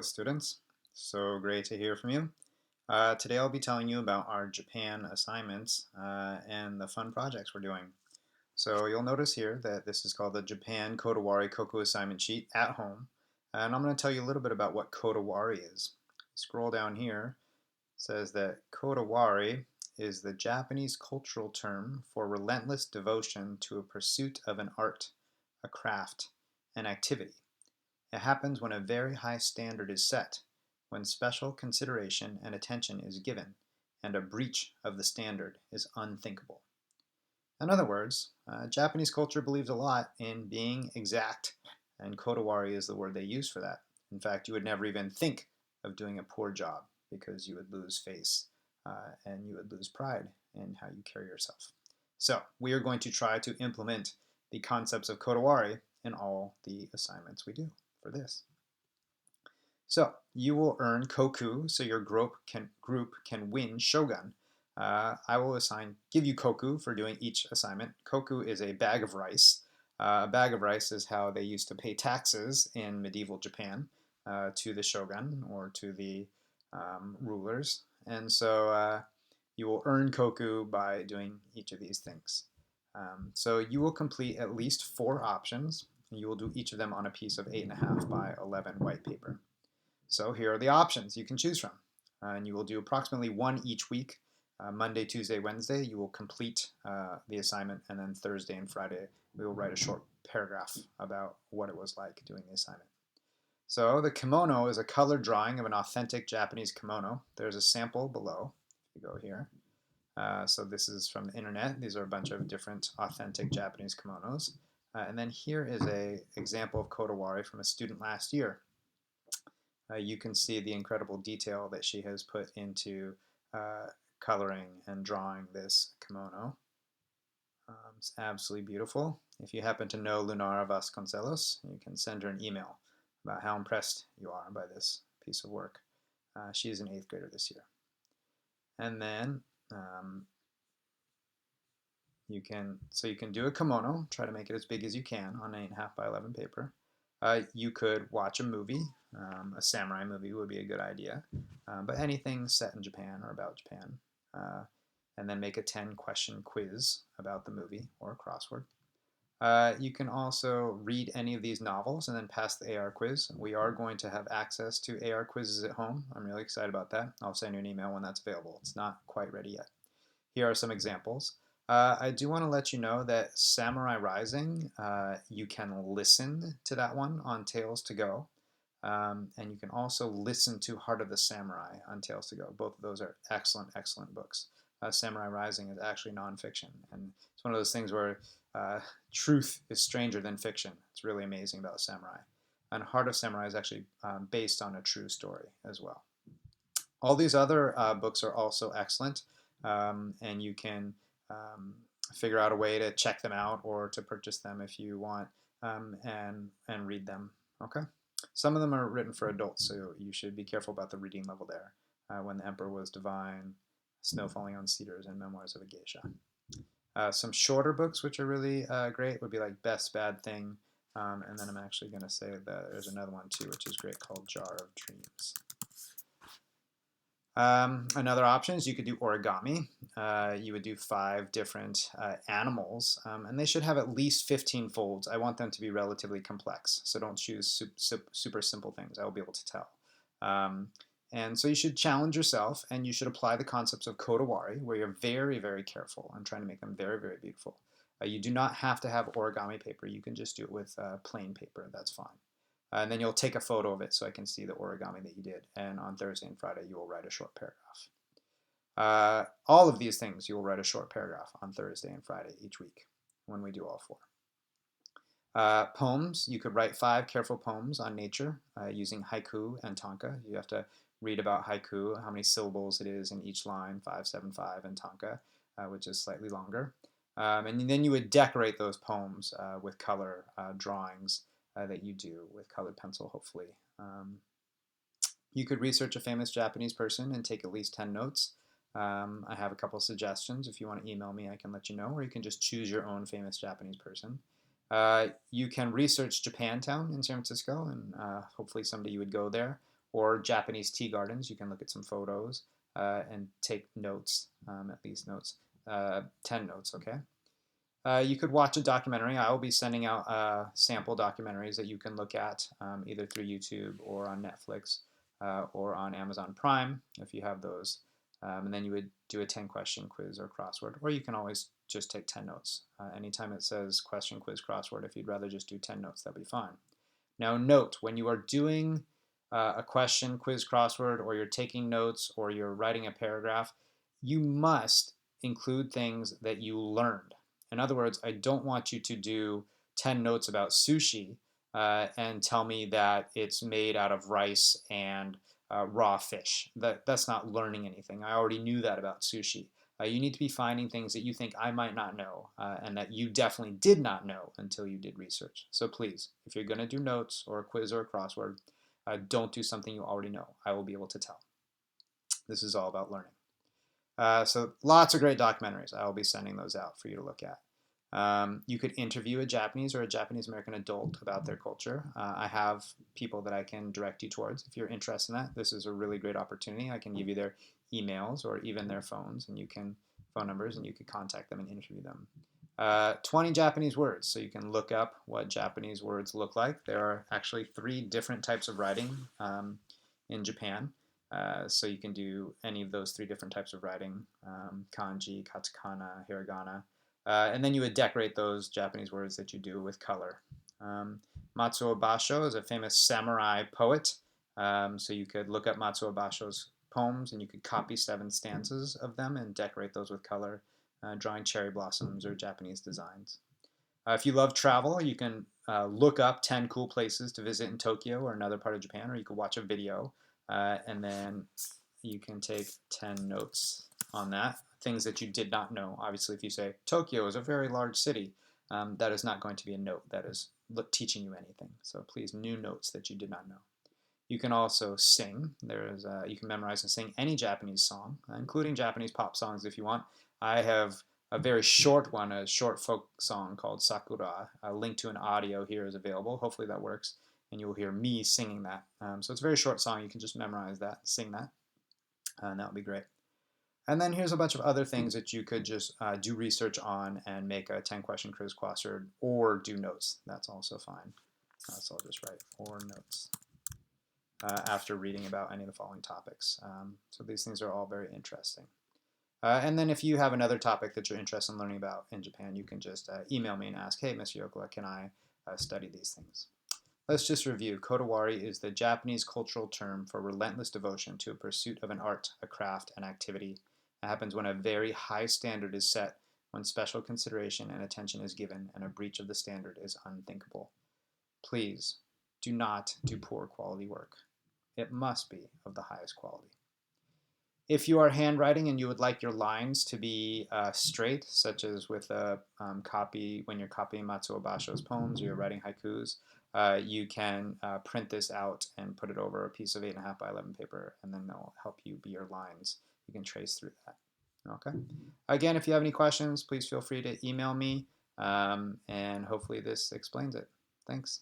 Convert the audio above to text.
Students. So great to hear from you. Today I'll be telling you about our Japan assignments and the fun projects we're doing. So you'll notice here that this is called the Japan Kodawari Koku Assignment Sheet at home. And I'm going to tell you a little bit about what Kodawari is. Scroll down here. It says that Kodawari is the Japanese cultural term for relentless devotion to a pursuit of an art, a craft, an activity. It happens when a very high standard is set, when special consideration and attention is given, and a breach of the standard is unthinkable. In other words, Japanese culture believes a lot in being exact, and Kodawari is the word they use for that. In fact, you would never even think of doing a poor job because you would lose face and you would lose pride in how you carry yourself. So, we are going to try to implement the concepts of Kodawari in all the assignments we do for this. So you will earn koku, so your group can win shogun. I will give you koku for doing each assignment. Koku is a bag of rice. A bag of rice is how they used to pay taxes in medieval Japan to the shogun or to the rulers. And so you will earn koku by doing each of these things. So you will complete at least 4 options. And you will do each of them on a piece of 8.5 by 11 white paper. So here are the options you can choose from. And you will do approximately 1 each week. Monday, Tuesday, Wednesday, you will complete the assignment, and then Thursday and Friday, we will write a short paragraph about what it was like doing the assignment. So the kimono is a color drawing of an authentic Japanese kimono. There's a sample below. If you go here. So this is from the internet. These are a bunch of different authentic Japanese kimonos. And then here is an example of Kodawari from a student last year. You can see the incredible detail that she has put into coloring and drawing this kimono. It's absolutely beautiful. If you happen to know Lunara Vasconcelos, you can send her an email about how impressed you are by this piece of work. She is an 8th grader this year. And then you can do a kimono, try to make it as big as you can on 8.5 by 11 paper. You could watch a movie. A samurai movie would be a good idea, but anything set in Japan or about Japan. And then make a 10-question quiz about the movie or a crossword. You can also read any of these novels and then pass the AR quiz. We are going to have access to AR quizzes at home. I'm really excited about that. I'll send you an email when that's available. It's not quite ready yet. Here are some examples. I do want to let you know that Samurai Rising, you can listen to that one on Tales to Go. And you can also listen to Heart of the Samurai on Tales to Go. Both of those are excellent, excellent books. Samurai Rising is actually nonfiction. And it's one of those things where truth is stranger than fiction. It's really amazing about samurai. And Heart of Samurai is actually based on a true story as well. All these other books are also excellent. And you can figure out a way to check them out or to purchase them if you want and read them. Okay. Some of them are written for adults, so you should be careful about the reading level there. When the Emperor Was Divine, Snow Falling on Cedars, and Memoirs of a Geisha. Some shorter books which are really great would be like Best Bad Thing, and then I'm actually going to say that there's another one too which is great called Jar of Dreams. Another option is you could do origami. You would do 5 different animals, and they should have at least 15 folds. I want them to be relatively complex, so don't choose super simple things. I will be able to tell. And so you should challenge yourself, and you should apply the concepts of Kodawari, where you're very, very careful on trying to make them very, very beautiful. You do not have to have origami paper. You can just do it with plain paper. That's fine. And then you'll take a photo of it so I can see the origami that you did. And on Thursday and Friday, you will write a short paragraph. All of these things, you will write a short paragraph on Thursday and Friday each week when we do all 4. Poems, you could write 5 careful poems on nature using haiku and tanka. You have to read about haiku, how many syllables it is in each line, 575, and tanka, which is slightly longer. And then you would decorate those poems with color drawings that you do with colored pencil, hopefully. You could research a famous Japanese person and take at least 10 notes. I have a couple suggestions. If you want to email me, I can let you know, or you can just choose your own famous Japanese person. You can research Japantown in San Francisco, and hopefully someday you would go there. or Japanese tea gardens. You can look at some photos and take notes, at least notes, 10 notes, okay? You could watch a documentary. I will be sending out sample documentaries that you can look at either through YouTube or on Netflix or on Amazon Prime if you have those. And then you would do a 10-question quiz or crossword, or you can always just take 10 notes. Anytime it says question, quiz, crossword, if you'd rather just do 10 notes, that'd be fine. Now note, when you are doing a question, quiz, crossword, or you're taking notes, or you're writing a paragraph, you must include things that you learned. In other words, I don't want you to do 10 notes about sushi and tell me that it's made out of rice and raw fish. That's not learning anything. I already knew that about sushi. You need to be finding things that you think I might not know and that you definitely did not know until you did research. So please, if you're going to do notes or a quiz or a crossword, don't do something you already know. I will be able to tell. This is all about learning. So lots of great documentaries. I will be sending those out for you to look at. You could interview a Japanese or a Japanese American adult about their culture. I have people that I can direct you towards if you're interested in that. This is a really great opportunity. I can give you their emails or even their phones, and you can phone numbers, and you could contact them and interview them. 20 Japanese words, so you can look up what Japanese words look like. There are actually 3 different types of writing in Japan. So you can do any of those 3 different types of writing, kanji, katakana, hiragana. And then you would decorate those Japanese words that you do with color. Matsuo Basho is a famous samurai poet. So you could look up Matsuo Basho's poems and you could copy 7 stanzas of them and decorate those with color, drawing cherry blossoms or Japanese designs. If you love travel, you can look up 10 cool places to visit in Tokyo or another part of Japan, or you could watch a video and then you can take 10 notes on that. Things that you did not know. Obviously, if you say Tokyo is a very large city, that is not going to be a note that is teaching you anything. So please, new notes that you did not know. You can also sing. You can memorize and sing any Japanese song, including Japanese pop songs if you want. I have a very short one, a short folk song called Sakura. A link to an audio here is available. Hopefully that works, and you'll hear me singing that. So it's a very short song. You can just memorize that, sing that, and that would be great. And then here's a bunch of other things that you could just do research on and make a 10-question quiz crossword or do notes. That's also fine. So I'll just write or notes after reading about any of the following topics. So these things are all very interesting. And then if you have another topic that you're interested in learning about in Japan, you can just email me and ask, hey, Mr. Yokola, can I study these things? Let's just review. Kodawari is the Japanese cultural term for relentless devotion to a pursuit of an art, a craft, an activity. It happens when a very high standard is set, when special consideration and attention is given, and a breach of the standard is unthinkable. Please do not do poor quality work. It must be of the highest quality. If you are handwriting and you would like your lines to be straight, such as with a copy, when you're copying Matsuo Basho's poems or you're writing haikus, you can print this out and put it over a piece of 8.5 by 11 paper, and then they'll help you be your lines. You can trace through that. Okay. Again, if you have any questions, please feel free to email me, and hopefully this explains it. Thanks.